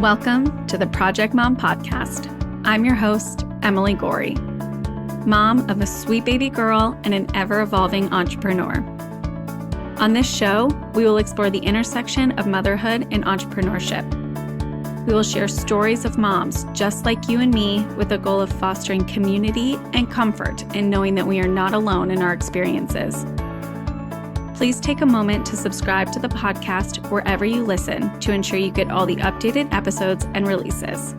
Welcome to the Project Mom Podcast. I'm your host, Emily Gorey, mom of a sweet baby girl and an ever-evolving entrepreneur. On this show, we will explore the intersection of motherhood and entrepreneurship. We will share stories of moms just like you and me with the goal of fostering community and comfort in knowing that we are not alone in our experiences. Please take a moment to subscribe to the podcast wherever you listen to ensure you get all the updated episodes and releases.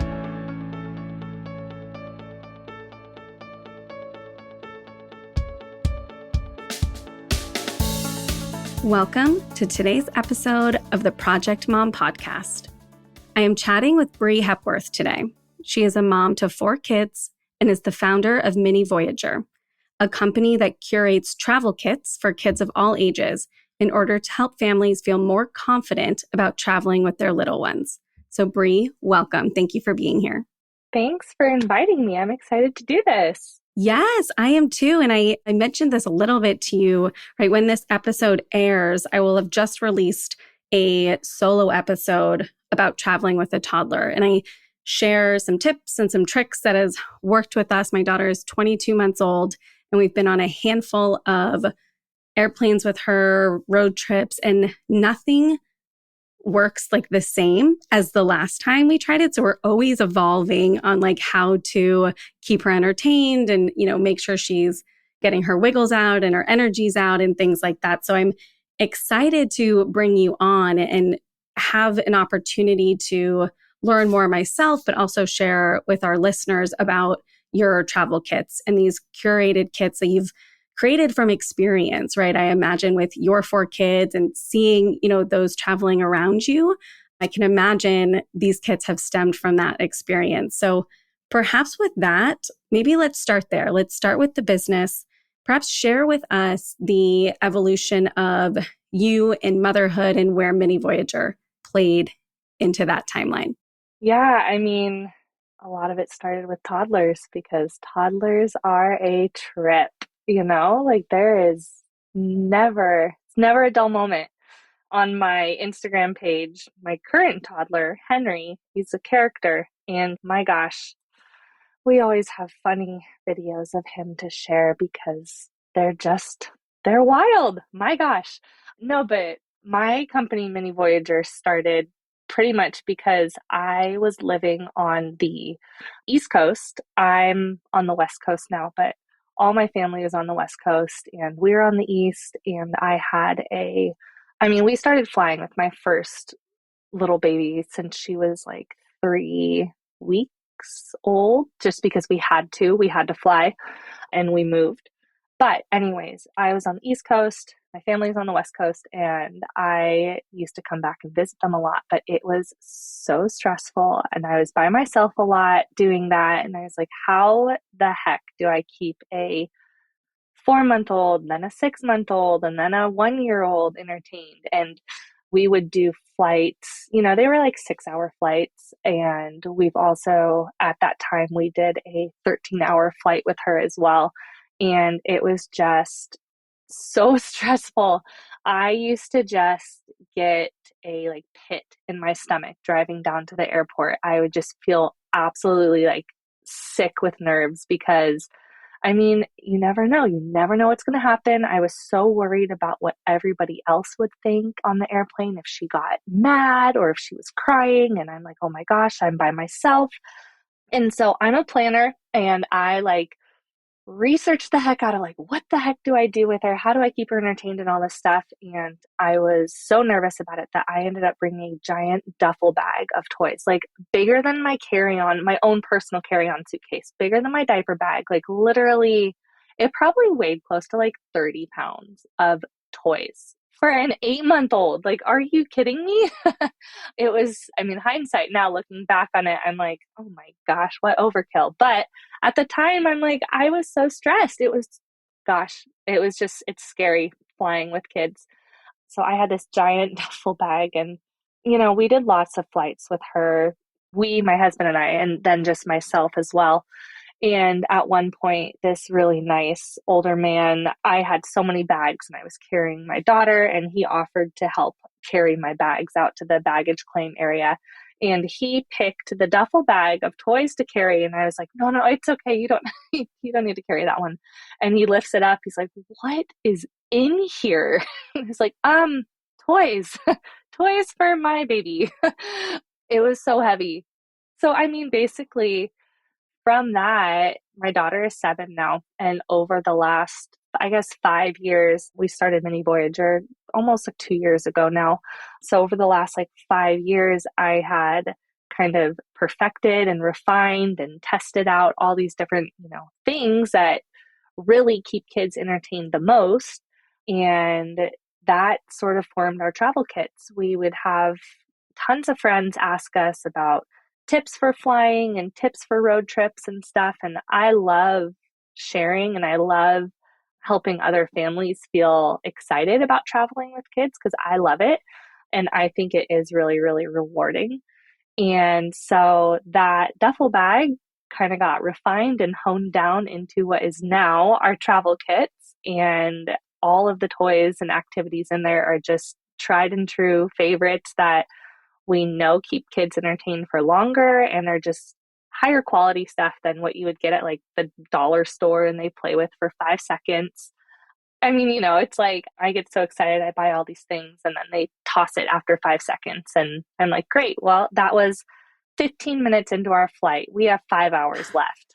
Welcome to today's episode of the Project Mom Podcast. I am chatting with Brianne Hepworth today. She is a mom to 4 kids and is the founder of Mini Voyager, a company that curates travel kits for kids of all ages in order to help families feel more confident about traveling with their little ones. So Bri, welcome. Thank you for being here. Thanks for inviting me. I'm excited to do this. Yes, I am too. And I mentioned this a little bit to you, right? When this episode airs, I will have just released a solo episode about traveling with a toddler. And I share some tips and some tricks that has worked with us. My daughter is 22 months old. And we've been on a handful of airplanes with her, road trips, and nothing works like the same as the last time we tried it. So we're always evolving on like how to keep her entertained and, make sure she's getting her wiggles out and her energies out and things like that. So I'm excited to bring you on and have an opportunity to learn more myself, but also share with our listeners about your travel kits and these curated kits that you've created from experience, right? I imagine with your 4 kids and seeing, those traveling around you, I can imagine these kits have stemmed from that experience. So perhaps with that, maybe let's start there. Let's start with the business. Perhaps share with us the evolution of you in motherhood and where Mini Voyager played into that timeline. Yeah, a lot of it started with toddlers because toddlers are a trip, there is never a dull moment. On my Instagram page, my current toddler, Henry, he's a character, and my gosh, we always have funny videos of him to share because they're wild. My gosh. No, but my company, Mini Voyager, started pretty much because I was living on the East Coast. I'm on the West Coast now, but all my family is on the West Coast and we're on the East. And we started flying with my first little baby since she was like 3 weeks old, just because we had to fly and we moved. But anyways, I was on the East Coast, my family's on the West Coast, and I used to come back and visit them a lot, but it was so stressful and I was by myself a lot doing that. And I was like, how the heck do I keep a 4-month-old, then a 6-month-old, and then a 1-year-old entertained? And we would do flights, they were like 6-hour flights. And we've also, at that time, we did a 13-hour flight with her as well. And it was just so stressful. I used to just get a pit in my stomach driving down to the airport. I would just feel absolutely sick with nerves because you never know. You never know what's going to happen. I was so worried about what everybody else would think on the airplane, if she got mad or if she was crying. And I'm like, oh my gosh, I'm by myself. And so I'm a planner and I research the heck out of what the heck do I do with her? How do I keep her entertained and all this stuff? And I was so nervous about it that I ended up bringing a giant duffel bag of toys, bigger than my carry-on, my own personal carry-on suitcase, bigger than my diaper bag. Literally, it probably weighed close to 30 pounds of toys for an 8-month-old. Are you kidding me? It was, hindsight now, looking back on it, I'm like, oh my gosh, what overkill. But at the time, I was so stressed. It's scary flying with kids. So I had this giant duffel bag and, we did lots of flights with her. My husband and I, and then just myself as well. And at one point, this really nice older man, I had so many bags and I was carrying my daughter and he offered to help carry my bags out to the baggage claim area. and he picked the duffel bag of toys to carry. And I was like, no, no, it's okay. You don't, you don't need to carry that one. And he lifts it up. He's like, what is in here? He's like, toys, toys for my baby. It was so heavy. So, I mean, basically, from that, my daughter is 7 now. And over the last, I guess, 5 years, we started Mini Voyager almost like 2 years ago now. So over the last like 5 years, I had kind of perfected and refined and tested out all these different, things that really keep kids entertained the most. And that sort of formed our travel kits. We would have tons of friends ask us about tips for flying and tips for road trips and stuff. And I love sharing and I love helping other families feel excited about traveling with kids because I love it. And I think it is really, really rewarding. And so that duffel bag kind of got refined and honed down into what is now our travel kits. And all of the toys and activities in there are just tried and true favorites that we know keep kids entertained for longer and are just higher quality stuff than what you would get at like the dollar store and they play with for 5 seconds. I mean, it's like I get so excited. I buy all these things and then they toss it after 5 seconds. And I'm like, great. Well, that was 15 minutes into our flight. We have 5 hours left.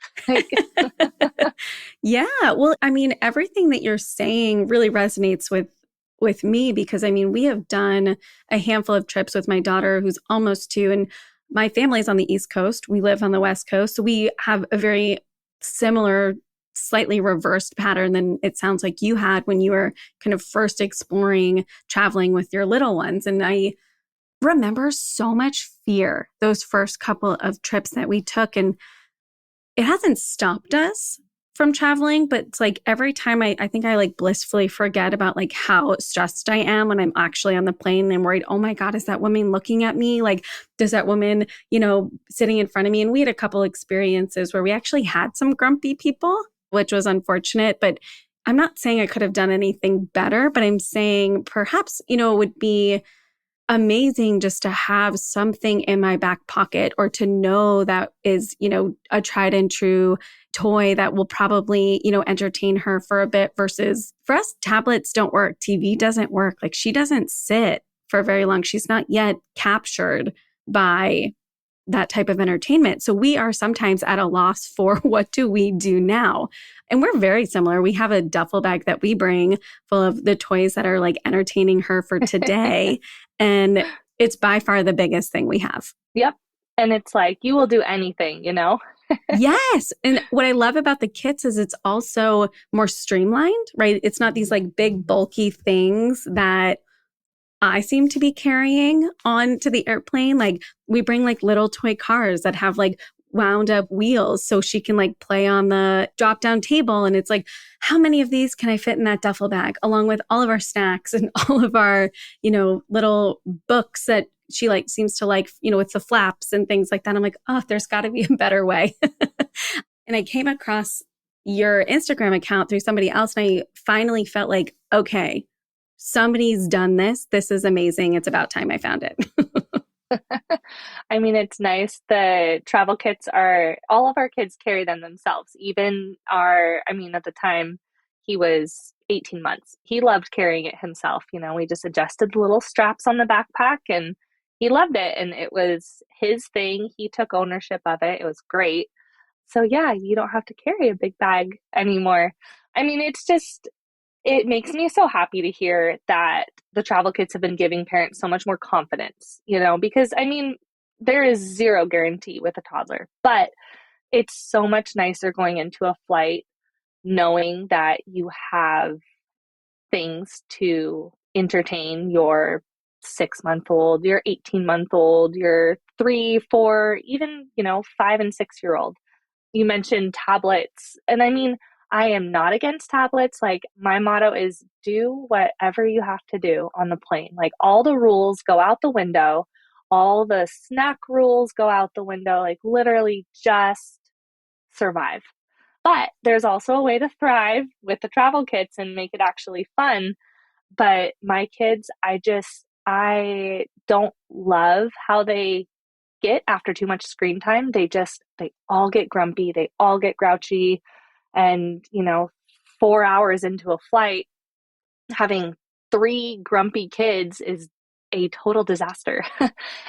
Yeah. Well, I mean, everything that you're saying really resonates with me because I mean, we have done a handful of trips with my daughter who's almost 2 and my family's on the East Coast. We live on the West Coast. So we have a very similar, slightly reversed pattern than it sounds like you had when you were kind of first exploring traveling with your little ones. And I remember so much fear those first couple of trips that we took. And it hasn't stopped us from traveling, but it's like every time I think I like blissfully forget about like how stressed I am when I'm actually on the plane and I'm worried, oh my God, is that woman looking at me? Like, does that woman, sitting in front of me? And we had a couple experiences where we actually had some grumpy people, which was unfortunate, but I'm not saying I could have done anything better, but I'm saying perhaps, it would be amazing just to have something in my back pocket or to know that is, a tried and true toy that will probably, entertain her for a bit versus for us, tablets don't work. TV doesn't work. Like she doesn't sit for very long. She's not yet captured by that type of entertainment. So we are sometimes at a loss for what do we do now? And we're very similar. We have a duffel bag that we bring full of the toys that are like entertaining her for today. And it's by far the biggest thing we have. Yep. And it's like, you will do anything, Yes. And what I love about the kits is it's also more streamlined, right? It's not these like big bulky things that I seem to be carrying onto the airplane. Like we bring like little toy cars that have like wound up wheels so she can like play on the drop down table. And it's like, how many of these can I fit in that duffel bag along with all of our snacks and all of our, little books that she like seems to like, with the flaps and things like that. I'm like, oh, there's got to be a better way. And I came across your Instagram account through somebody else. And I finally felt like, okay, somebody's done this. This is amazing. It's about time I found it. I mean, it's nice. The travel kits all of our kids carry them themselves. Even at the time he was 18 months, he loved carrying it himself. We just adjusted the little straps on the backpack and he loved it. And it was his thing. He took ownership of it. It was great. So yeah, you don't have to carry a big bag anymore. I mean, it makes me so happy to hear that the travel kits have been giving parents so much more confidence, because I mean, there is zero guarantee with a toddler, but it's so much nicer going into a flight knowing that you have things to entertain your 6-month-old, your 18-month-old, your 3, 4, even, 5 and 6 year old. You mentioned tablets, and I mean, I am not against tablets. Like my motto is do whatever you have to do on the plane. Like all the rules go out the window. All the snack rules go out the window. Like literally just survive. But there's also a way to thrive with the travel kits and make it actually fun. But my kids, I don't love how they get after too much screen time, they all get grumpy, they all get grouchy. And, 4 hours into a flight, having three grumpy kids is a total disaster.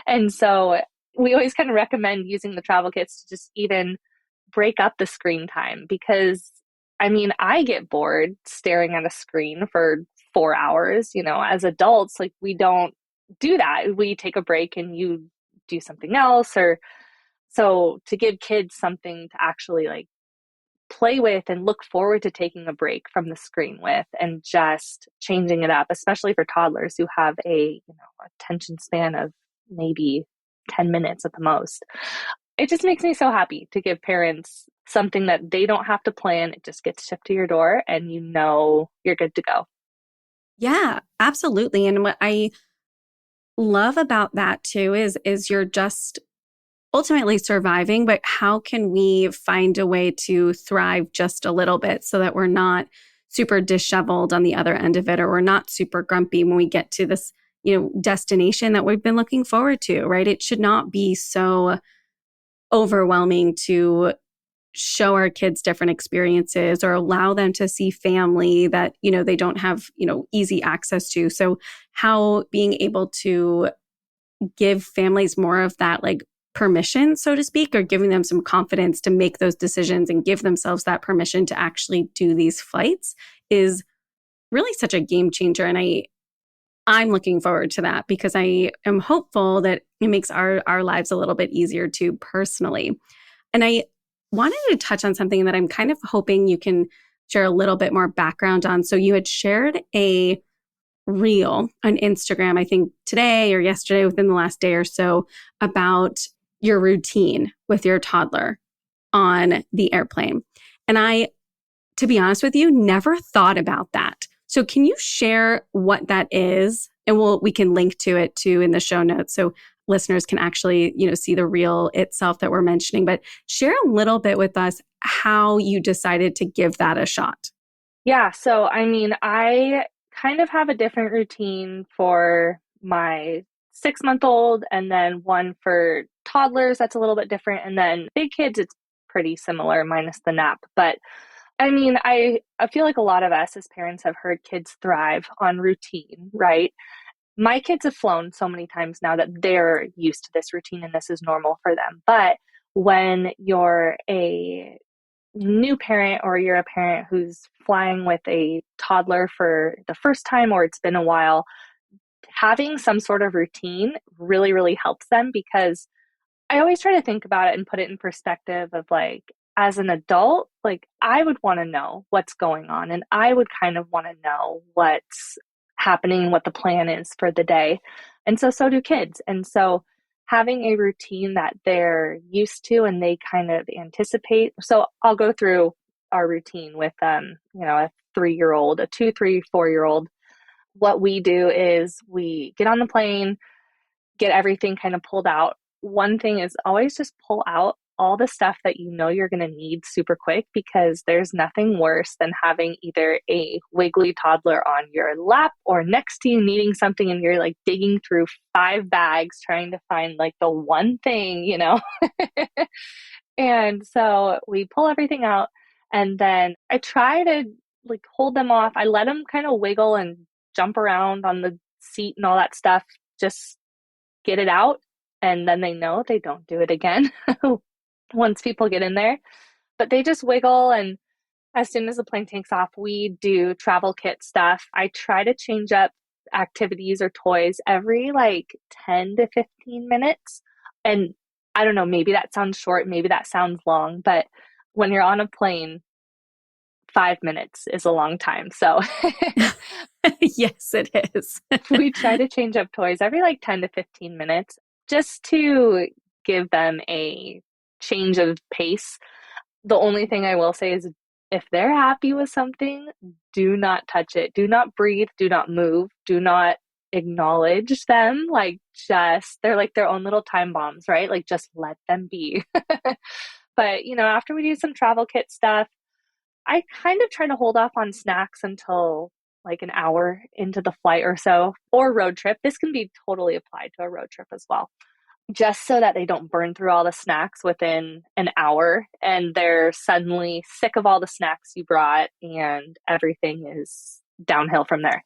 And so we always kind of recommend using the travel kits to just even break up the screen time because I mean, I get bored staring at a screen for 4 hours. As adults, like we don't do that. We take a break and you do something else. Or so to give kids something to actually like play with and look forward to taking a break from the screen with and just changing it up, especially for toddlers who have a attention span of maybe 10 minutes at the most. It just makes me so happy to give parents something that they don't have to plan. It just gets shipped to your door and you're good to go. Yeah, absolutely. And what I love about that too is you're just ultimately surviving, but how can we find a way to thrive just a little bit so that we're not super disheveled on the other end of it, or we're not super grumpy when we get to this, destination that we've been looking forward to, right? It should not be so overwhelming to show our kids different experiences or allow them to see family that, they don't have, easy access to. So how being able to give families more of that like permission, so to speak, or giving them some confidence to make those decisions and give themselves that permission to actually do these flights is really such a game changer. And I'm looking forward to that because I am hopeful that it makes our lives a little bit easier too personally. And I wanted to touch on something that I'm kind of hoping you can share a little bit more background on. So you had shared a reel on Instagram, I think today or yesterday within the last day or so, about your routine with your toddler on the airplane. And I, to be honest with you, never thought about that. So can you share what that is? And we can link to it too in the show notes so listeners can actually, see the reel itself that we're mentioning, but share a little bit with us how you decided to give that a shot. Yeah, so I mean, I kind of have a different routine for my 6 month old and then one for toddlers that's a little bit different. And then big kids, it's pretty similar, minus the nap. But I mean, I feel like a lot of us as parents have heard kids thrive on routine, right? My kids have flown so many times now that they're used to this routine and this is normal for them. But when you're a new parent or you're a parent who's flying with a toddler for the first time or it's been a while, having some sort of routine really, really helps them because I always try to think about it and put it in perspective of like, as an adult, like I would want to know what's going on and I would kind of want to know what's happening, what the plan is for the day. And so do kids. And so having a routine that they're used to and they kind of anticipate. So I'll go through our routine with a 3-year old, a 2, 3, 4-year old. What we do is we get on the plane, get everything kind of pulled out. One thing is always just pull out all the stuff that you know you're going to need super quick because there's nothing worse than having either a wiggly toddler on your lap or next to you needing something and you're like digging through 5 bags trying to find like the one thing. And so we pull everything out and then I try to like hold them off. I let them kind of wiggle and jump around on the seat and all that stuff. Just get it out and then they know they don't do it again once people get in there. But they just wiggle and as soon as the plane takes off, we do travel kit stuff. I try to change up activities or toys every like 10 to 15 minutes. And I don't know, maybe that sounds short, maybe that sounds long, but when you're on a plane, 5 minutes is a long time. So Yes, it is. we try to change up toys every like 10 to 15 minutes just to give them a change of pace. The only thing I will say is if they're happy with something, do not touch it. Do not breathe. Do not move. Do not acknowledge them. Like, just, they're like their own little time bombs, right? Like, just let them be. But, after we do some travel kit stuff, I kind of try to hold off on snacks until like an hour into the flight or so, or road trip. This can be totally applied to a road trip as well. just so that they don't burn through all the snacks within an hour and they're suddenly sick of all the snacks you brought and everything is downhill from there.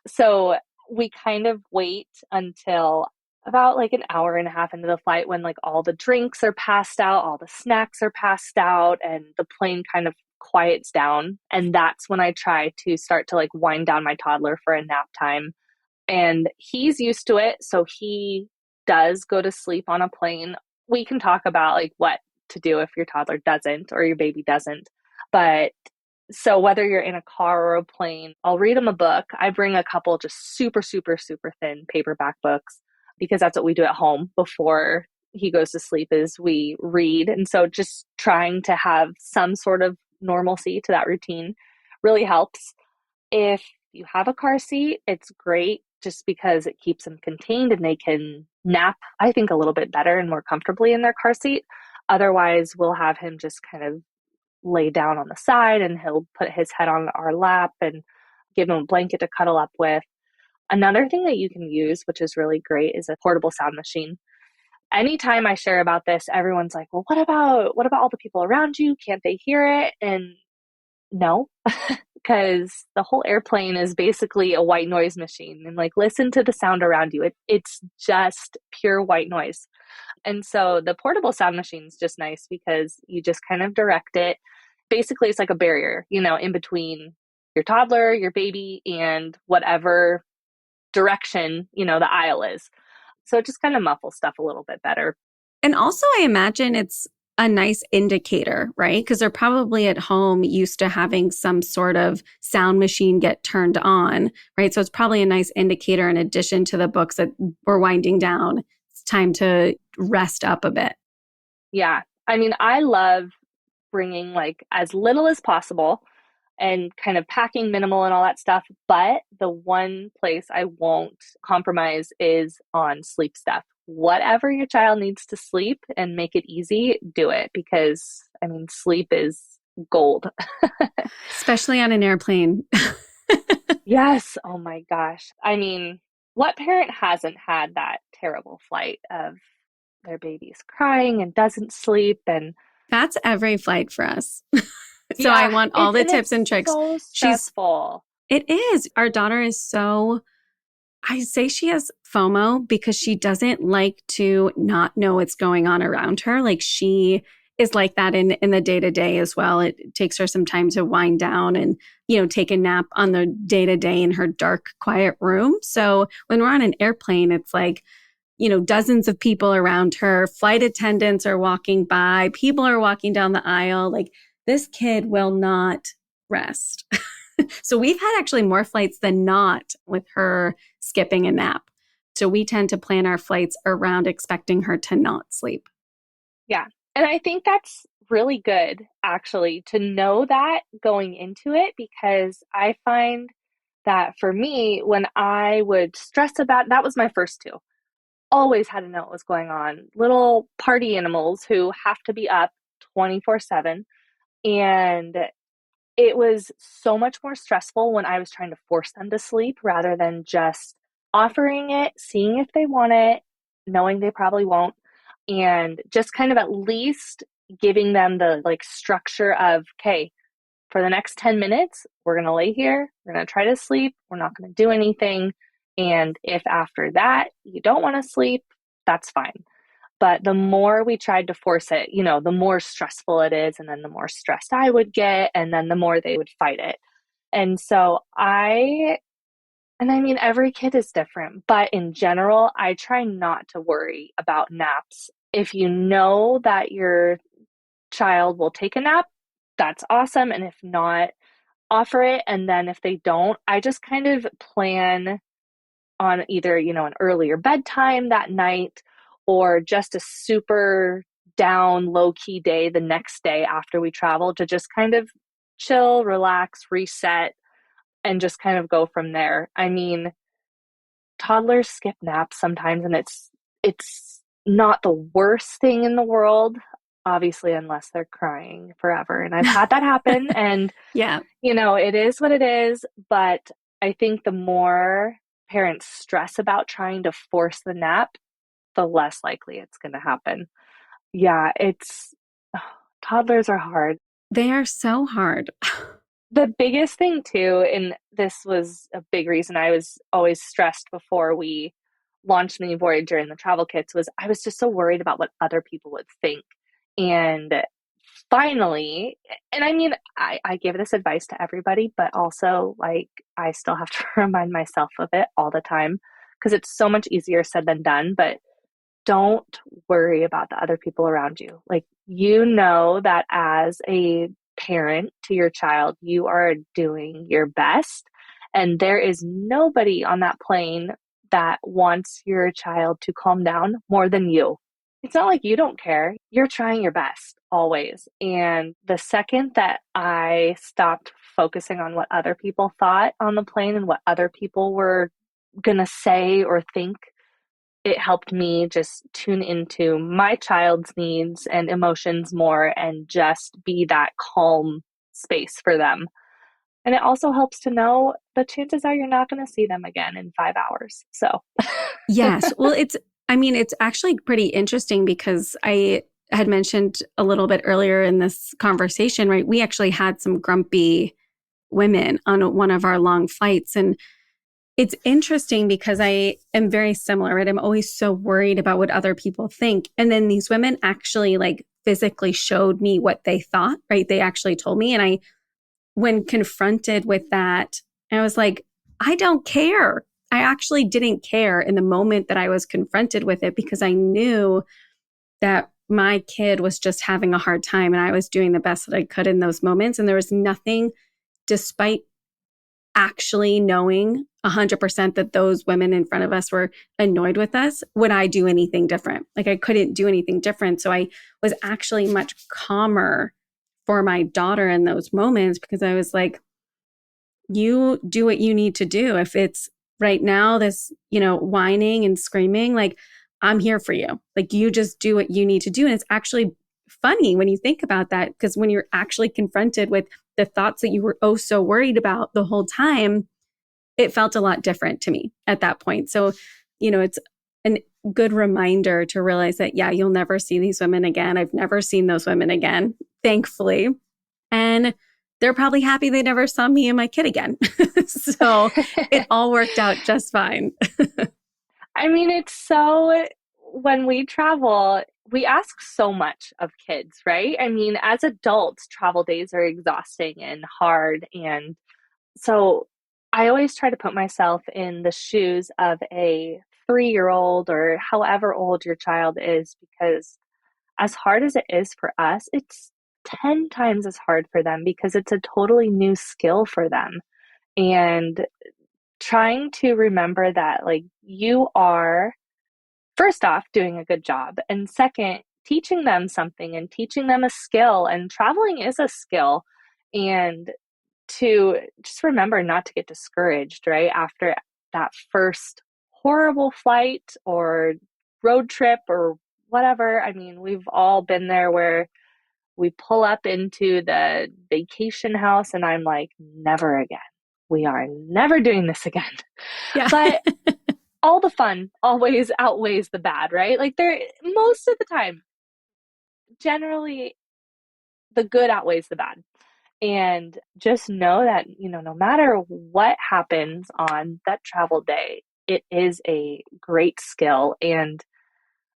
So we kind of wait until about like an hour and a half into the flight when like all the drinks are passed out, all the snacks are passed out, and the plane kind of quiets down. And that's when I try to start to like wind down my toddler for a nap time. And he's used to it. So he does go to sleep on a plane. We can talk about like what to do if your toddler doesn't or your baby doesn't. But so whether you're in a car or a plane, I'll read him a book. I bring a couple just super, super, super thin paperback books because that's what we do at home before he goes to sleep is we read. And so just trying to have some sort of normalcy to that routine really helps. If you have a car seat, it's great just because it keeps them contained and they can nap, I think, a little bit better and more comfortably in their car seat. Otherwise, we'll have him just kind of lay down on the side and he'll put his head on our lap and give him a blanket to cuddle up with. Another thing that you can use, which is really great, is a portable sound machine. Anytime I share about this, everyone's like, well, what about all the people around you? Can't they hear it? And no, because the whole airplane is basically a white noise machine. And like, listen to the sound around you. It's just pure white noise. And so the portable sound machine is just nice because you just kind of direct it. Basically, it's like a barrier, in between your toddler, your baby, and whatever direction, the aisle is. So it just kind of muffles stuff a little bit better. And also, I imagine it's a nice indicator, right? Because they're probably at home used to having some sort of sound machine get turned on, right? So it's probably a nice indicator in addition to the books that we're winding down. It's time to rest up a bit. Yeah. I mean, I love bringing like as little as possible and kind of packing minimal and all that stuff. But the one place I won't compromise is on sleep stuff. Whatever your child needs to sleep and make it easy, do it because I mean, sleep is gold. Especially on an airplane. Yes. Oh my gosh. I mean, what parent hasn't had that terrible flight of their baby's crying and doesn't sleep and That's every flight for us. So I yeah, want all the tips it's and tricks. so She's, stressful. it is. Our daughter is so, I say she has FOMO because she doesn't like to not know what's going on around her. Like she is like that in the day to day as well. It takes her some time to wind down and, take a nap on the day to day in her dark, quiet room. So when we're on an airplane, it's like, dozens of people around her, flight attendants are walking by, people are walking down the aisle. Like this kid will not rest. So we've had actually more flights than not with her skipping a nap. So we tend to plan our flights around expecting her to not sleep. Yeah. And I think that's really good, actually, to know that going into it, because I find that for me, when I would stress about that was my first two, always had to know what was going on. Little party animals who have to be up 24/7. And it was so much more stressful when I was trying to force them to sleep rather than just offering it, seeing if they want it, knowing they probably won't, and just kind of at least giving them the like structure of, okay, for the next 10 minutes, we're going to lay here, we're going to try to sleep, we're not going to do anything. And if after that you don't want to sleep, that's fine. But the more we tried to force it, the more stressful it is. And then the more stressed I would get. And then the more they would fight it. And so and I mean, every kid is different. But in general, I try not to worry about naps. If you know that your child will take a nap, that's awesome. And if not, offer it. And then if they don't, I just kind of plan on either, an earlier bedtime that night or just a super down, low key day the next day after we travel to just kind of chill, relax, reset, and just kind of go from there. I mean, toddlers skip naps sometimes and it's not the worst thing in the world, obviously, unless they're crying forever. And I've had that happen and Yeah. it is what it is, but I think the more parents stress about trying to force the nap, the less likely it's going to happen. Yeah, toddlers are hard. They are so hard. The biggest thing too, and this was a big reason I was always stressed before we launched Mini Voyager and the travel kits, was I was just so worried about what other people would think. And finally, and I mean, I give this advice to everybody, but also like I still have to remind myself of it all the time because it's so much easier said than done. But don't worry about the other people around you. Like, you know that as a parent to your child, you are doing your best. And there is nobody on that plane that wants your child to calm down more than you. It's not like you don't care. You're trying your best always. And the second that I stopped focusing on what other people thought on the plane and what other people were going to say or think, it helped me just tune into my child's needs and emotions more and just be that calm space for them. And it also helps to know the chances are you're not going to see them again in 5 hours. So, Yes. Well, I mean, it's actually pretty interesting because I had mentioned a little bit earlier in this conversation, right? We actually had some grumpy women on one of our long flights. And it's interesting because I am very similar, right? I'm always so worried about what other people think. And then these women actually like physically showed me what they thought, right? They actually told me. And when confronted with that, I was like, I don't care. I actually didn't care in the moment that I was confronted with it because I knew that my kid was just having a hard time and I was doing the best that I could in those moments. And there was nothing, despite actually knowing 100% that those women in front of us were annoyed with us, would I do anything different? Like, I couldn't do anything different. So I was actually much calmer for my daughter in those moments because I was like, you do what you need to do. If it's right now, this, whining and screaming, like, I'm here for you. Like, you just do what you need to do. And it's actually funny when you think about that, because when you're actually confronted with the thoughts that you were oh so worried about the whole time, it felt a lot different to me at that point. So, it's a good reminder to realize that, yeah, you'll never see these women again. I've never seen those women again, thankfully. And they're probably happy they never saw me and my kid again. So it all worked out just fine. I mean, when we travel, we ask so much of kids, right? I mean, as adults, travel days are exhausting and hard. And so I always try to put myself in the shoes of a 3 year old or however old your child is, because as hard as it is for us, it's 10 times as hard for them because it's a totally new skill for them. And trying to remember that, like, you are, first off, doing a good job. And second, teaching them something and teaching them a skill. And traveling is a skill. And to just remember not to get discouraged, right? After that first horrible flight or road trip or whatever. I mean, we've all been there where we pull up into the vacation house and I'm like, never again. We are never doing this again. Yeah. But all the fun always outweighs the bad, right? Like, most of the time, generally the good outweighs the bad. And just know that, no matter what happens on that travel day, it is a great skill. And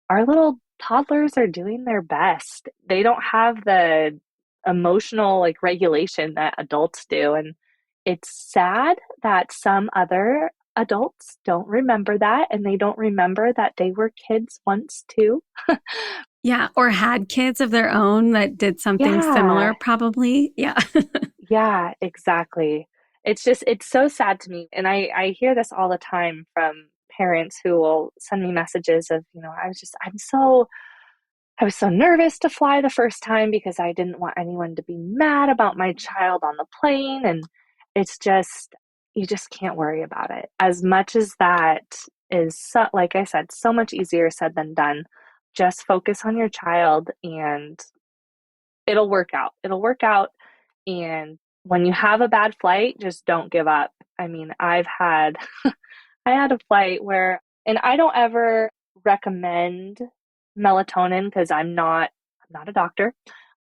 our little toddlers are doing their best. They don't have the emotional like regulation that adults do. And it's sad that some other adults don't remember that and they don't remember that they were kids once too. Yeah. Or had kids of their own that did something Yeah. similar, probably. Yeah. Yeah, exactly. It's so sad to me. And I hear this all the time from parents who will send me messages of, I was so nervous to fly the first time because I didn't want anyone to be mad about my child on the plane. And it's just, you just can't worry about it. As much as that is, so, like I said, so much easier said than done, just focus on your child and it'll work out. It'll work out. And when you have a bad flight, just don't give up. I mean, I had a flight where, and I don't ever recommend melatonin because I'm not a doctor.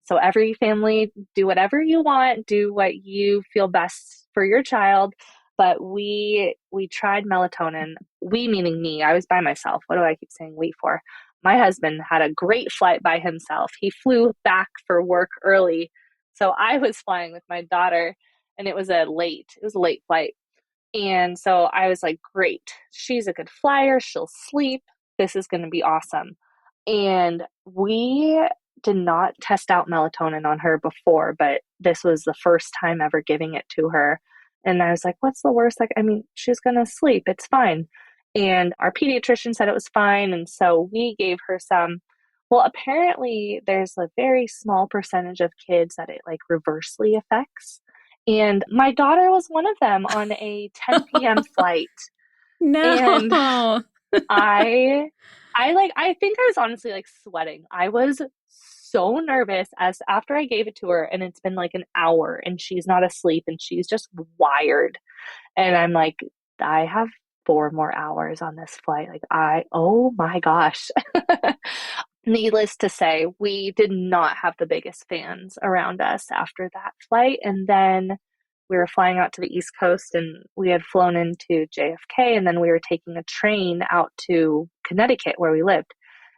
So every family do whatever you want, do what you feel best for your child. But we tried melatonin. We meaning me. I was by myself. What do I keep saying we for? My husband had a great flight by himself. He flew back for work early. So I was flying with my daughter and it was a late flight. And so I was like, great, she's a good flyer. She'll sleep. This is going to be awesome. And we did not test out melatonin on her before, but this was the first time ever giving it to her. And I was like, what's the worst? Like, I mean, she's going to sleep. It's fine. And our pediatrician said it was fine. And so we gave her some. Well, apparently, there's a very small percentage of kids that it like reversely affects. And my daughter was one of them on a 10 p.m. flight. And No. I think I was honestly like sweating. I was so nervous as after I gave it to her and it's been like an hour and she's not asleep and she's just wired. And I'm like, I have 4 more hours on this flight. Oh my gosh. Needless to say, we did not have the biggest fans around us after that flight. And then we were flying out to the East Coast and we had flown into JFK and then we were taking a train out to Connecticut where we lived.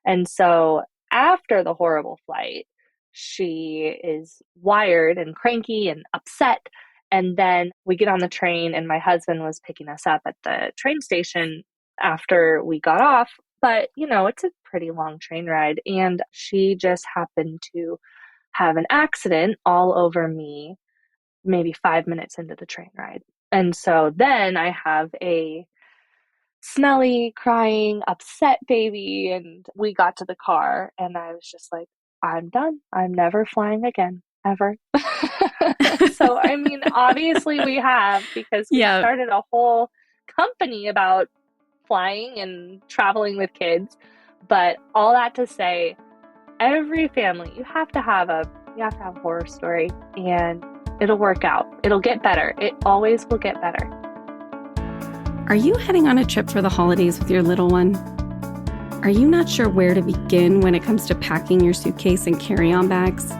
And so after the horrible flight, she is wired and cranky and upset. And then we get on the train and my husband was picking us up at the train station after we got off. But, it's a pretty long train ride. And she just happened to have an accident all over me maybe 5 minutes into the train ride. And so then I have a smelly, crying, upset baby. And we got to the car and I was just like, I'm done. I'm never flying again, ever. So, I mean, obviously we have because we Yeah. started a whole company about flying and traveling with kids. But all that to say, every family, you have to have a horror story and it'll work out. It'll get better. It always will get better. Are you heading on a trip for the holidays with your little one? Are you not sure where to begin when it comes to packing your suitcase and carry-on bags?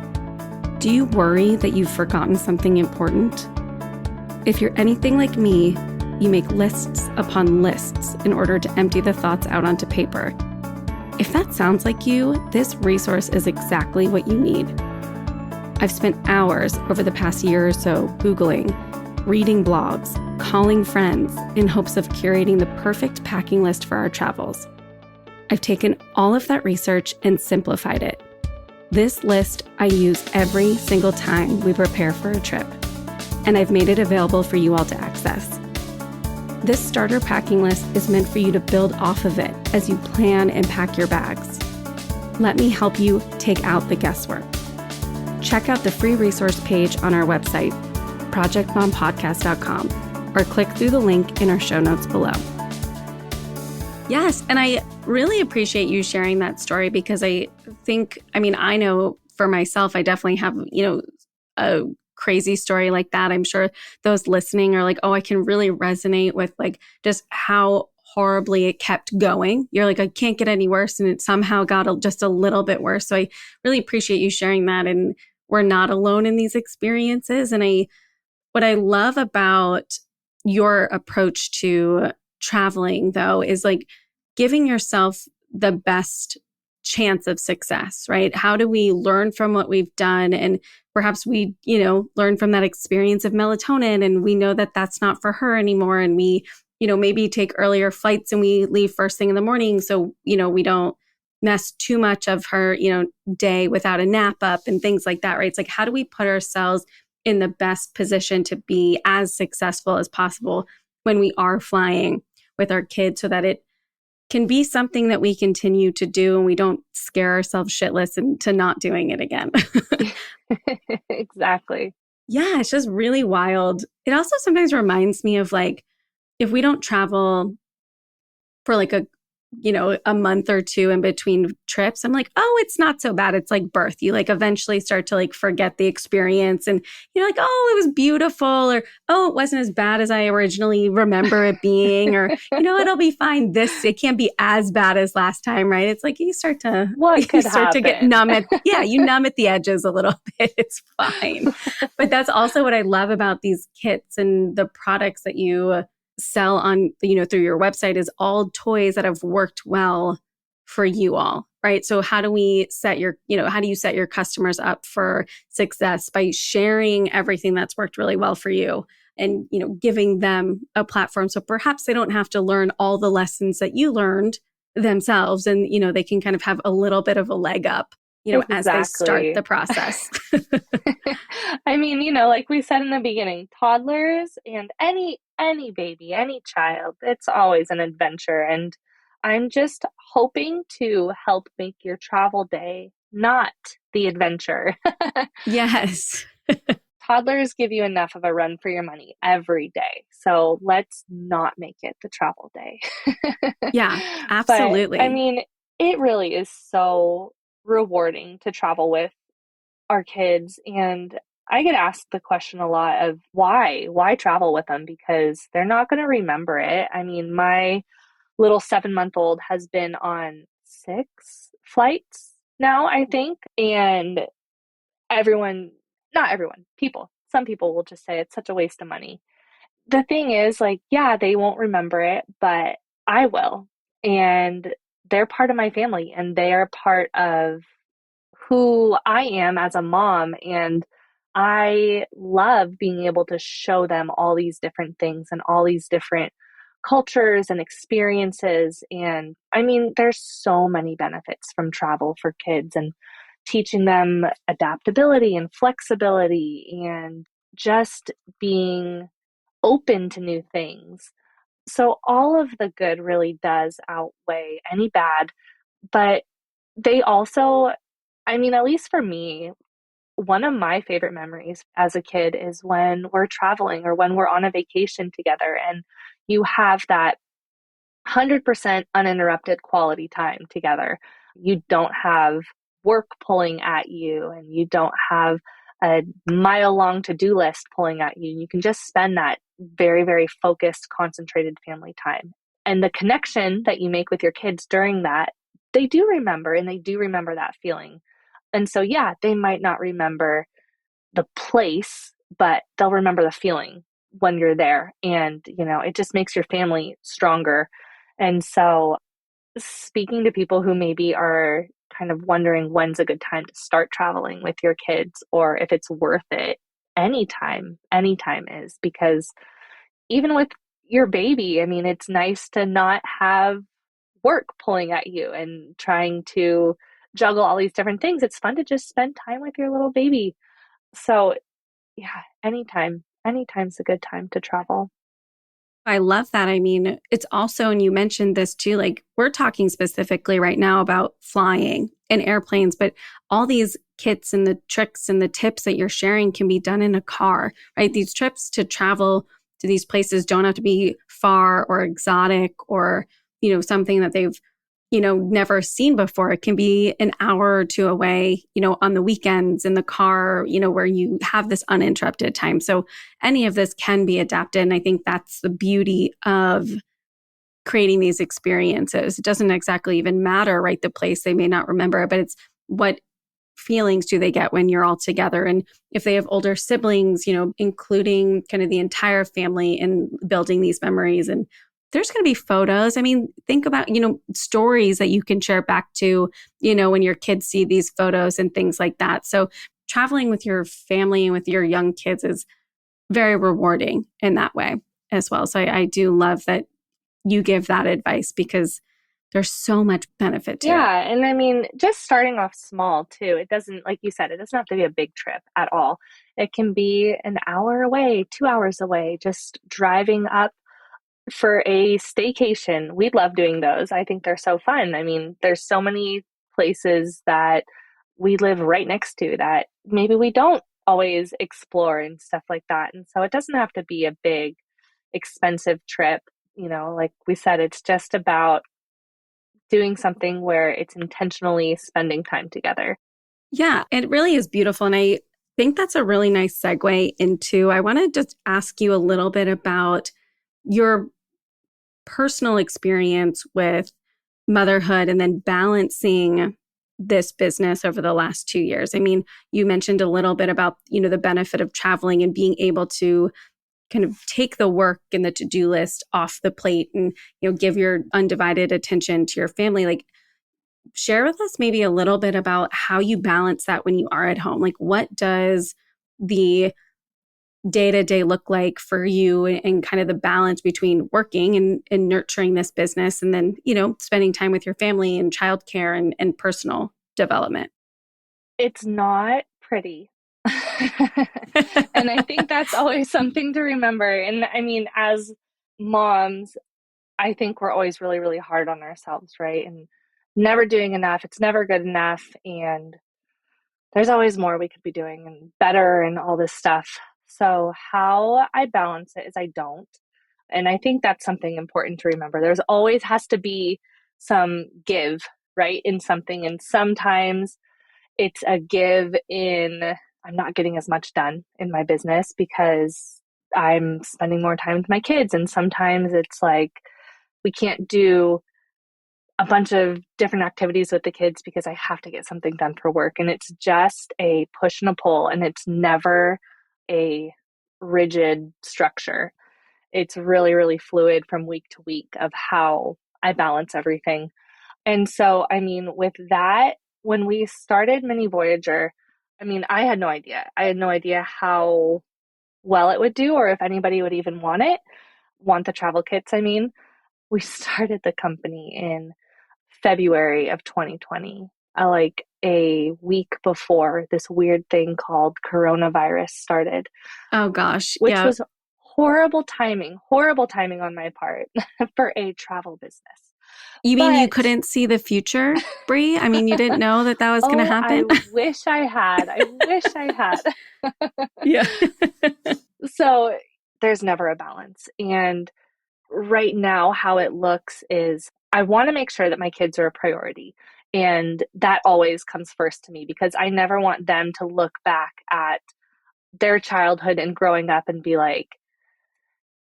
Do you worry that you've forgotten something important? If you're anything like me, you make lists upon lists in order to empty the thoughts out onto paper. If that sounds like you, this resource is exactly what you need. I've spent hours over the past year or so Googling, reading blogs, calling friends in hopes of curating the perfect packing list for our travels. I've taken all of that research and simplified it. This list I use every single time we prepare for a trip, and I've made it available for you all to access. This starter packing list is meant for you to build off of it as you plan and pack your bags. Let me help you take out the guesswork. Check out the free resource page on our website, projectmompodcast.com, or click through the link in our show notes below. Yes, and I really appreciate you sharing that story because I know for myself, I definitely have, a crazy story like that. I'm sure those listening are like, oh, I can really resonate with like just how horribly it kept going. You're like, I can't get any worse. And it somehow got just a little bit worse. So I really appreciate you sharing that. And we're not alone in these experiences. And what I love about your approach to traveling, though, is like giving yourself the best chance of success, right? How do we learn from what we've done? And perhaps we, learn from that experience of melatonin and we know that that's not for her anymore. And we, maybe take earlier flights and we leave first thing in the morning. So, we don't mess too much of her, day without a nap up and things like that, right? It's like, how do we put ourselves in the best position to be as successful as possible when we are flying with our kids so that it can be something that we continue to do and we don't scare ourselves shitless into not doing it again. Exactly. Yeah, it's just really wild. It also sometimes reminds me of like, if we don't travel for like a a month or two in between trips, I'm like, oh, it's not so bad. It's like birth. You like eventually start to like forget the experience and you're like, oh, it was beautiful, or oh, it wasn't as bad as I originally remember it being, or, it'll be fine. It can't be as bad as last time, right? It's like What you could start to get happen? numb you numb at the edges a little bit. It's fine. But that's also what I love about these kits and the products that you sell on, through your website, is all toys that have worked well for you all, right? So how do you set your customers up for success by sharing everything that's worked really well for you and, giving them a platform. So perhaps they don't have to learn all the lessons that you learned themselves, and, they can kind of have a little bit of a leg up, as they start the Exactly. process. I mean, like we said in the beginning, toddlers and any baby, any child, it's always an adventure. And I'm just hoping to help make your travel day not the adventure. Yes. Toddlers give you enough of a run for your money every day. So let's not make it the travel day. Yeah, But I absolutely. mean, it really is so rewarding to travel with our kids. And I get asked the question a lot of why travel with them, because they're not going to remember it. I mean, my little 7-month-old has been on 6 flights now, I think. And everyone, not everyone, some people will just say it's such a waste of money. The thing is, like, yeah, they won't remember it, but I will. And they're part of my family and they are part of who I am as a mom. And I love being able to show them all these different things and all these different cultures and experiences. And I mean, there's so many benefits from travel for kids, and teaching them adaptability and flexibility and just being open to new things. So all of the good really does outweigh any bad, but they also, I mean, at least for me, one of my favorite memories as a kid is when we're traveling or when we're on a vacation together and you have that 100% uninterrupted quality time together. You don't have work pulling at you and you don't have a mile long to do list pulling at you. You can just spend that very, very focused, concentrated family time. And the connection that you make with your kids during that, they do remember, and they do remember that feeling. And so, yeah, they might not remember the place, but they'll remember the feeling when you're there. And, it just makes your family stronger. And so, speaking to people who maybe are kind of wondering when's a good time to start traveling with your kids or if it's worth it, anytime is, because even with your baby, I mean, it's nice to not have work pulling at you and trying to juggle all these different things. It's fun to just spend time with your little baby. So, yeah, anytime's a good time to travel. I love that. I mean, it's also, and you mentioned this too, like we're talking specifically right now about flying and airplanes, but all these kits and the tricks and the tips that you're sharing can be done in a car, right? These trips to travel to these places don't have to be far or exotic or, something that they've never seen before. It can be an hour or two away, on the weekends in the car, where you have this uninterrupted time. So any of this can be adapted. And I think that's the beauty of creating these experiences. It doesn't exactly even matter, right? The place, they may not remember it, but it's what feelings do they get when you're all together. And if they have older siblings, including kind of the entire family in building these memories. And there's going to be photos. I mean, think about, stories that you can share back to, when your kids see these photos and things like that. So traveling with your family and with your young kids is very rewarding in that way as well. So I do love that you give that advice because there's so much benefit to it. Yeah, and I mean, just starting off small too. It doesn't, like you said, it doesn't have to be a big trip at all. It can be an hour away, 2 hours away, just driving up for a staycation. We love doing those. I think they're so fun. I mean, there's so many places that we live right next to that maybe we don't always explore and stuff like that. And so it doesn't have to be a big, expensive trip. Like we said, it's just about doing something where it's intentionally spending time together. Yeah, it really is beautiful. And I think that's a really nice segue into, I want to just ask you a little bit about your personal experience with motherhood and then balancing this business over the last 2 years. I mean, you mentioned a little bit about, the benefit of traveling and being able to kind of take the work and the to-do list off the plate and, give your undivided attention to your family. Like, share with us maybe a little bit about how you balance that when you are at home. Like, what does the day to day look like for you, and kind of the balance between working and nurturing this business and then, spending time with your family and childcare and personal development? It's not pretty. And I think that's always something to remember. And I mean, as moms, I think we're always really, really hard on ourselves, right? And never doing enough. It's never good enough. And there's always more we could be doing and better and all this stuff. So, how I balance it is I don't. And I think that's something important to remember. There's always has to be some give, right, in something. And sometimes it's a give in I'm not getting as much done in my business because I'm spending more time with my kids. And sometimes it's like we can't do a bunch of different activities with the kids because I have to get something done for work. And it's just a push and a pull, and it's never a rigid structure. It's really, really fluid from week to week of how I balance everything. And so, I mean, with that, when we started Mini Voyager, I mean, I had no idea. I had no idea how well it would do or if anybody would even want the travel kits. I mean, we started the company in February of 2020, like a week before this weird thing called coronavirus started, Oh gosh. which Yeah. was horrible timing on my part for a travel business. You mean you But couldn't see the future, Bree? I mean, you didn't know that that was going to oh, I happen? wish I had. I wish I had. Yeah. So there's never a balance. And right now, how it looks is I want to make sure that my kids are a priority. And that always comes first to me because I never want them to look back at their childhood and growing up and be like,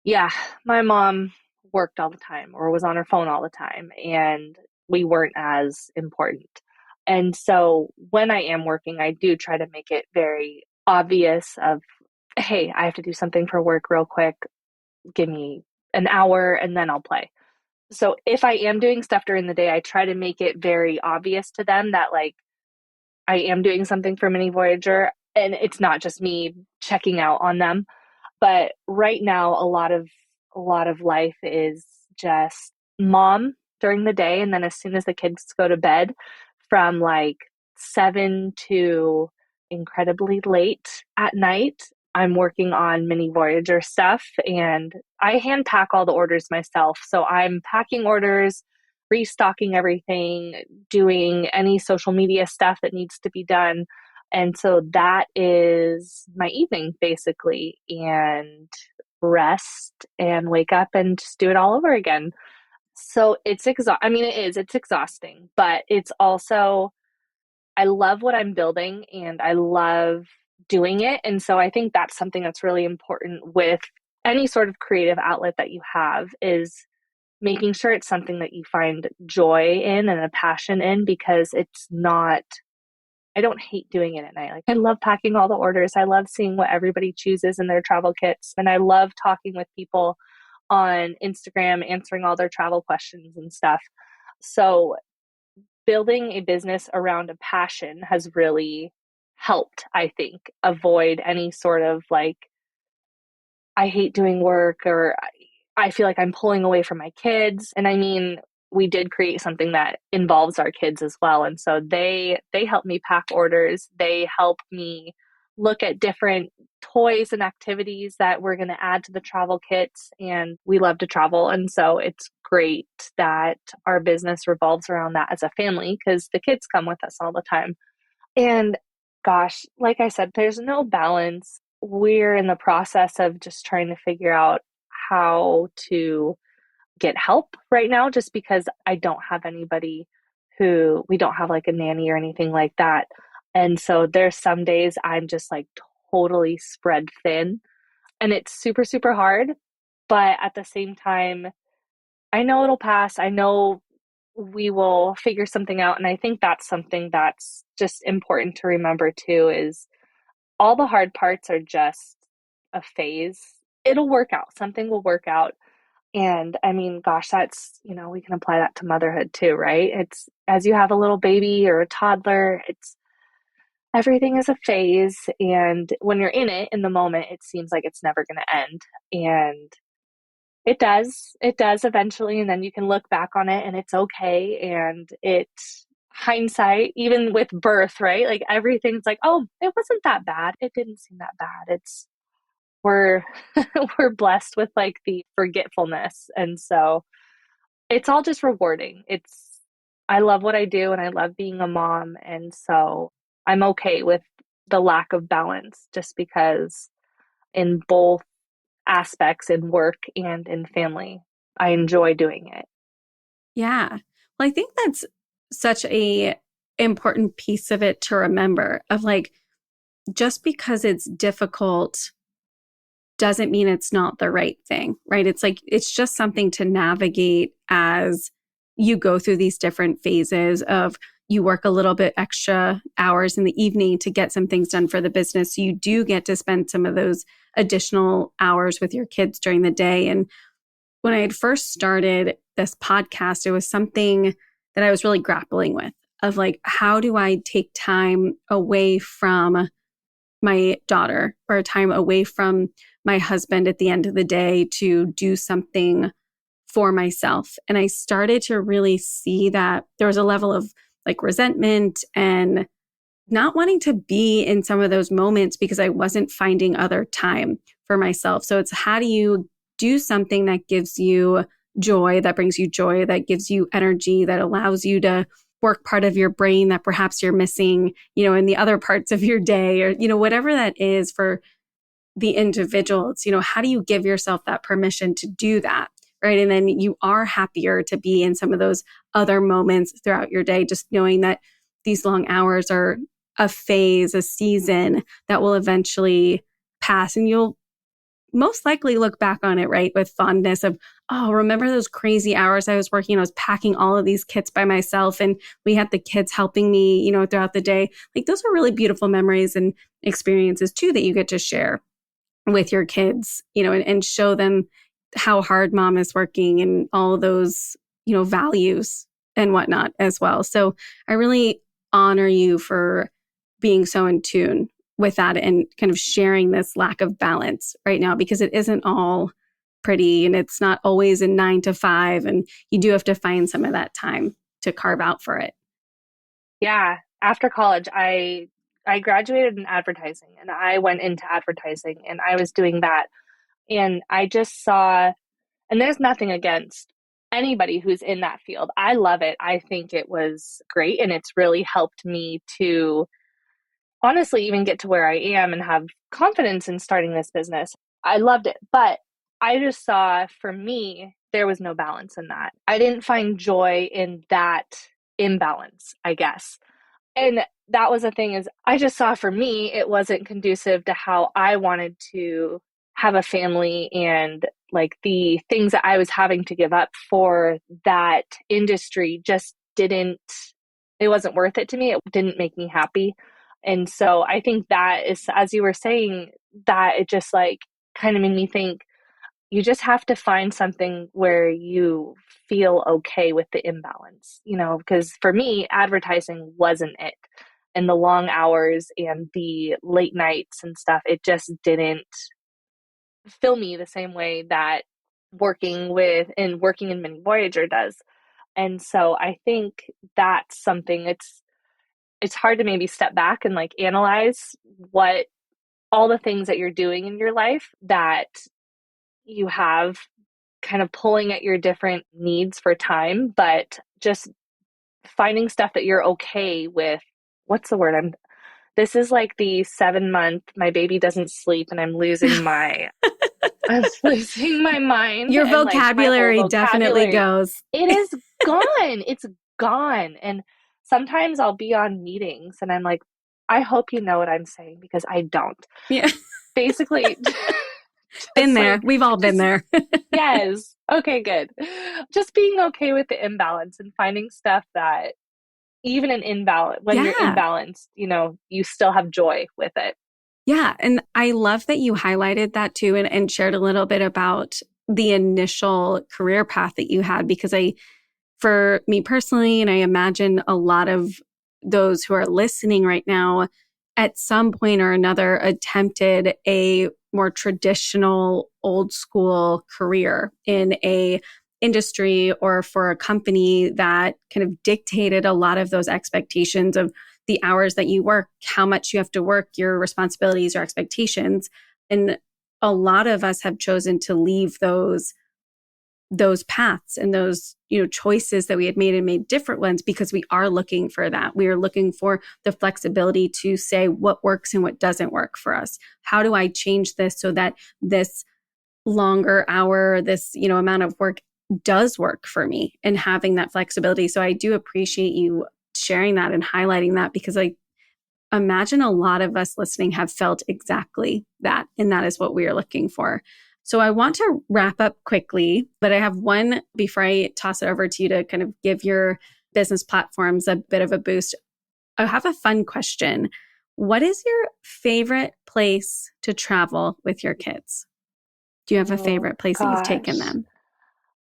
yeah, my mom worked all the time or was on her phone all the time, and we weren't as important. And so when I am working, I do try to make it very obvious of, hey, I have to do something for work real quick. Give me an hour and then I'll play. So if I am doing stuff during the day, I try to make it very obvious to them that like I am doing something for Mini Voyager and it's not just me checking out on them. But right now a lot of life is just mom during the day, and then as soon as the kids go to bed from like 7 to incredibly late at night, I'm working on Mini Voyager stuff, and I hand pack all the orders myself. So I'm packing orders, restocking everything, doing any social media stuff that needs to be done. And so that is my evening basically, and rest and wake up and just do it all over again. So I mean it's exhausting, but it's also I love what I'm building and I love doing it. And so I think that's something that's really important with any sort of creative outlet that you have is making sure it's something that you find joy in and a passion in because it's not I don't hate doing it at night. Like I love packing all the orders. I love seeing what everybody chooses in their travel kits. And I love talking with people on Instagram, answering all their travel questions and stuff. So building a business around a passion has really helped, I think, avoid any sort of like, I hate doing work or I feel like I'm pulling away from my kids. And I mean, we did create something that involves our kids as well. And so they help me pack orders. They help me look at different toys and activities that we're going to add to the travel kits. And we love to travel. And so it's great that our business revolves around that as a family because the kids come with us all the time. And gosh, like I said, there's no balance. We're in the process of just trying to figure out how to get help right now just because I don't have anybody who we don't have like a nanny or anything like that. And so there's some days I'm just like totally spread thin and it's super, super hard. But at the same time, I know it'll pass. I know we will figure something out. And I think that's something that's just important to remember too is all the hard parts are just a phase. It'll work out. Something will work out. And I mean, gosh, that's, we can apply that to motherhood too, right? It's as you have a little baby or a toddler, it's everything is a phase. And when you're in it in the moment, it seems like it's never going to end. And it does eventually. And then you can look back on it and it's okay. And hindsight, even with birth, right? Like everything's like, oh, it wasn't that bad. It didn't seem that bad. We're, we're blessed with like the forgetfulness. And so, it's all just rewarding. I love what I do and I love being a mom. And so I'm okay with the lack of balance just because in both aspects, in work and in family, I enjoy doing it. Yeah. Well, I think that's such a important piece of it to remember of like, just because it's difficult doesn't mean it's not the right thing, right? It's like, it's just something to navigate as you go through these different phases of you work a little bit extra hours in the evening to get some things done for the business. So you do get to spend some of those additional hours with your kids during the day. And when I had first started this podcast, it was something that I was really grappling with of like, how do I take time away from my daughter or time away from my husband at the end of the day to do something for myself. And I started to really see that there was a level of like resentment and not wanting to be in some of those moments because I wasn't finding other time for myself. So it's how do you do something that gives you joy, that brings you joy, that gives you energy, that allows you to work part of your brain that perhaps you're missing, in the other parts of your day or, whatever that is for the individual. It's, how do you give yourself that permission to do that? Right. And then you are happier to be in some of those other moments throughout your day, just knowing that these long hours are a phase, a season that will eventually pass. And you'll most likely look back on it, right, with fondness of, oh, remember those crazy hours I was working? I was packing all of these kits by myself and we had the kids helping me, throughout the day. Like those are really beautiful memories and experiences too that you get to share with your kids, and show them how hard mom is working and all those, values and whatnot as well. So I really honor you for being so in tune with that and kind of sharing this lack of balance right now, because it isn't all pretty and it's not always a 9 to 5. And you do have to find some of that time to carve out for it. Yeah, after college, I graduated in advertising and I went into advertising and I was doing that and I just saw and there's nothing against anybody who's in that field. I love it. I think it was great and it's really helped me to honestly even get to where I am and have confidence in starting this business. I loved it, but I just saw for me, there was no balance in that. I didn't find joy in that imbalance, I guess. And that was the thing is I just saw for me, it wasn't conducive to how I wanted to have a family and like the things that I was having to give up for that industry just didn't, it wasn't worth it to me. It didn't make me happy. And so I think that is, as you were saying, that it just like kind of made me think you just have to find something where you feel okay with the imbalance, because for me, advertising wasn't it. And the long hours and the late nights and stuff, it just didn't fill me the same way that working in Mini Voyager does. And so I think that's something it's hard to maybe step back and like analyze what all the things that you're doing in your life that you have kind of pulling at your different needs for time, but just finding stuff that you're okay with. What's the word? This is like the 7 month, my baby doesn't sleep and I'm losing my I'm losing my mind Your and like my whole vocabulary definitely vocabulary. goes. It is gone. It's gone. And sometimes I'll be on meetings and I'm like, I hope you know what I'm saying because I don't. Yeah. Basically, Been just there. like, We've all been just, there. yes. Okay, good. Just being okay with the imbalance and finding stuff that even in imbalance, when you're Yeah. imbalanced, you still have joy with it. Yeah. And I love that you highlighted that too and shared a little bit about the initial career path that you had because for me personally, and I imagine a lot of those who are listening right now, at some point or another, attempted a more traditional, old school career in a industry or for a company that kind of dictated a lot of those expectations of the hours that you work, how much you have to work, your responsibilities or expectations. And a lot of us have chosen to leave those paths and those choices that we had made and made different ones because we are looking for that. We are looking for the flexibility to say what works and what doesn't work for us. How do I change this so that this longer hour, this amount of work does work for me, and having that flexibility. So I do appreciate you sharing that and highlighting that because I imagine a lot of us listening have felt exactly that. And that is what we are looking for. So I want to wrap up quickly, but I have one before I toss it over to you to kind of give your business platforms a bit of a boost. I have a fun question. What is your favorite place to travel with your kids? Do you have a Oh favorite place that you've taken gosh. them?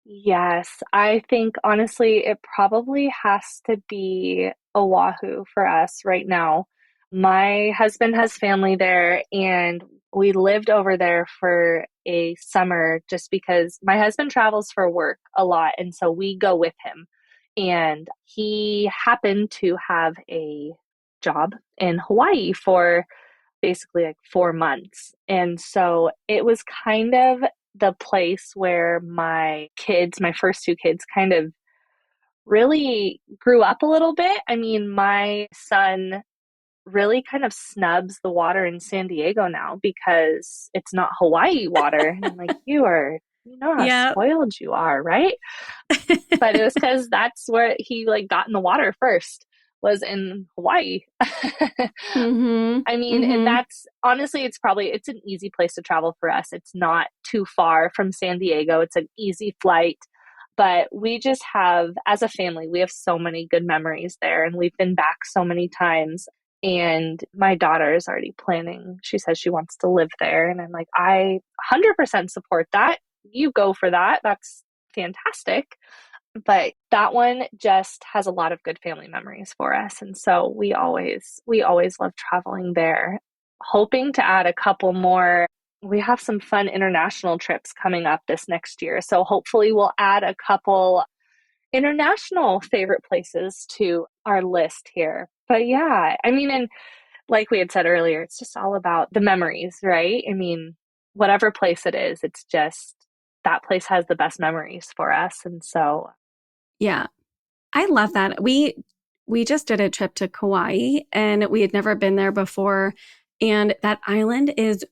Yes, I think honestly, it probably has to be Oahu for us right now. My husband has family there, and we lived over there for a summer just because my husband travels for work a lot. And so we go with him. And he happened to have a job in Hawaii for basically like 4 months. And so it was kind of the place where my kids, my first two kids, kind of really grew up a little bit. I mean, my son really kind of snubs the water in San Diego now because it's not Hawaii water. And I'm like, you know how Yeah. spoiled you are, right? But it was because that's where he like got in the water first, was in Hawaii. Mm-hmm. I mean, and Mm-hmm. that's honestly, it's an easy place to travel for us. It's not too far from San Diego. It's an easy flight, but we just have, as a family, we have so many good memories there, and we've been back so many times. And my daughter is already planning. She says she wants to live there, and I'm like, I 100% support that. You go for that. That's fantastic. But that one just has a lot of good family memories for us, and so we always love traveling there, hoping to add a couple more. We have some fun international trips coming up this next year, so hopefully we'll add a couple international favorite places to our list here. But yeah, I mean, and like we had said earlier, it's just all about the memories, right? I mean, whatever place it is, it's just that place has the best memories for us, and so Yeah. I love that. We just did a trip to Kauai and we had never been there before. And that island is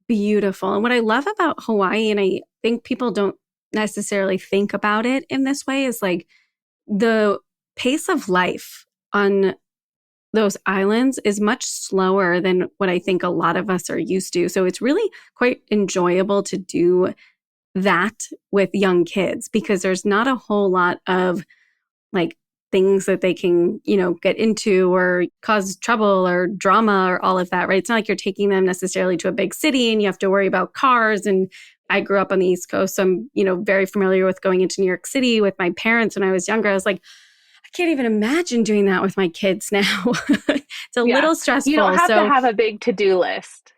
beautiful. And what I love about Hawaii, and I think people don't necessarily think about it in this way, is like the pace of life on those islands is much slower than what I think a lot of us are used to. So it's really quite enjoyable to do that with young kids because there's not a whole lot of like things that they can, get into or cause trouble or drama or all of that, right? It's not like you're taking them necessarily to a big city and you have to worry about cars. And I grew up on the East Coast, so I'm, very familiar with going into New York City with my parents when I was younger. I was like, I can't even imagine doing that with my kids now. It's a yeah, little you don't stressful. have to So have a big to-do list.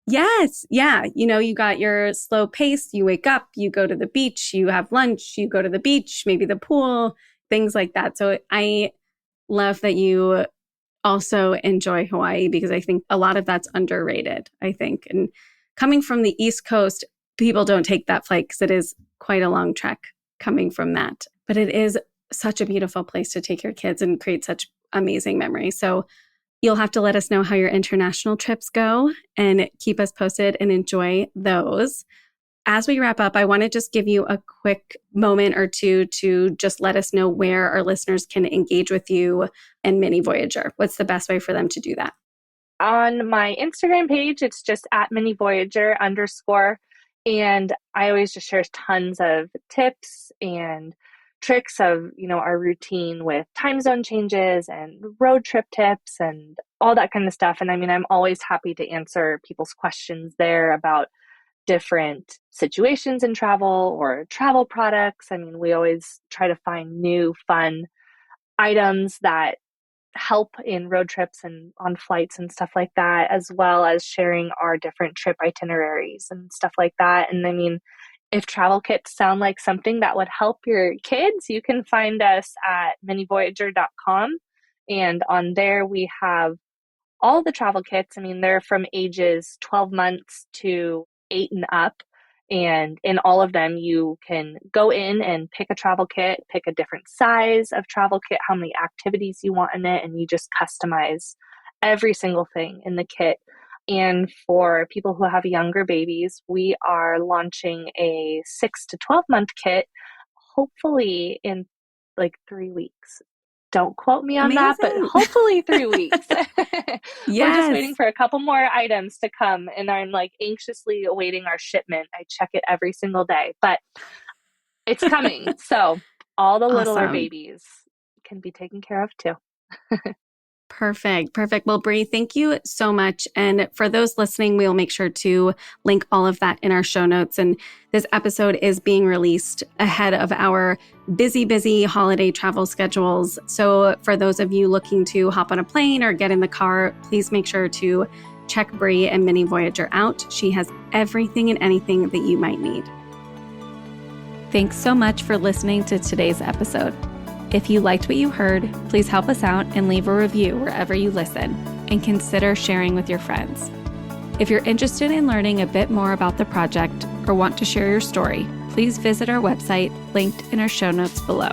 yes. Yeah. You got your slow pace. You wake up, you go to the beach, you have lunch, you go to the beach, maybe the pool, things like that. So I love that you also enjoy Hawaii because I think a lot of that's underrated, I think. And coming from the East Coast, people don't take that flight because it is quite a long trek coming from that. But it is such a beautiful place to take your kids and create such amazing memories. So you'll have to let us know how your international trips go and keep us posted and enjoy those. as we wrap up, I want to just give you a quick moment or two to just let us know where our listeners can engage with you and Mini Voyager. What's the best way for them to do that? On my Instagram page, it's just at Mini Voyager _. And I always just share tons of tips and tricks of, our routine with time zone changes and road trip tips and all that kind of stuff. And I mean, I'm always happy to answer people's questions there about different situations in travel or travel products. I mean, we always try to find new, fun items that help in road trips and on flights and stuff like that, as well as sharing our different trip itineraries and stuff like that. And I mean, if travel kits sound like something that would help your kids, you can find us at minivoyager.com. And on there, we have all the travel kits. I mean, they're from ages 12 months to 8 and up. And in all of them, you can go in and pick a travel kit, pick a different size of travel kit, how many activities you want in it, and you just customize every single thing in the kit. And for people who have younger babies, we are launching a 6 to 12 month kit, hopefully in like 3 weeks. Don't quote me on that, but hopefully 3 weeks. Yes. We're just waiting for a couple more items to come, and I'm like anxiously awaiting our shipment. I check it every single day, but it's coming. So all the littler babies can be taken care of too. Perfect. Well, Bri, thank you so much. And for those listening, we will make sure to link all of that in our show notes. And this episode is being released ahead of our busy holiday travel schedules. So for those of you looking to hop on a plane or get in the car, please make sure to check Bri and Mini Voyager out. She has everything and anything that you might need. Thanks so much for listening to today's episode. If you liked what you heard, please help us out and leave a review wherever you listen, and consider sharing with your friends. If you're interested in learning a bit more about the project or want to share your story, please visit our website linked in our show notes below.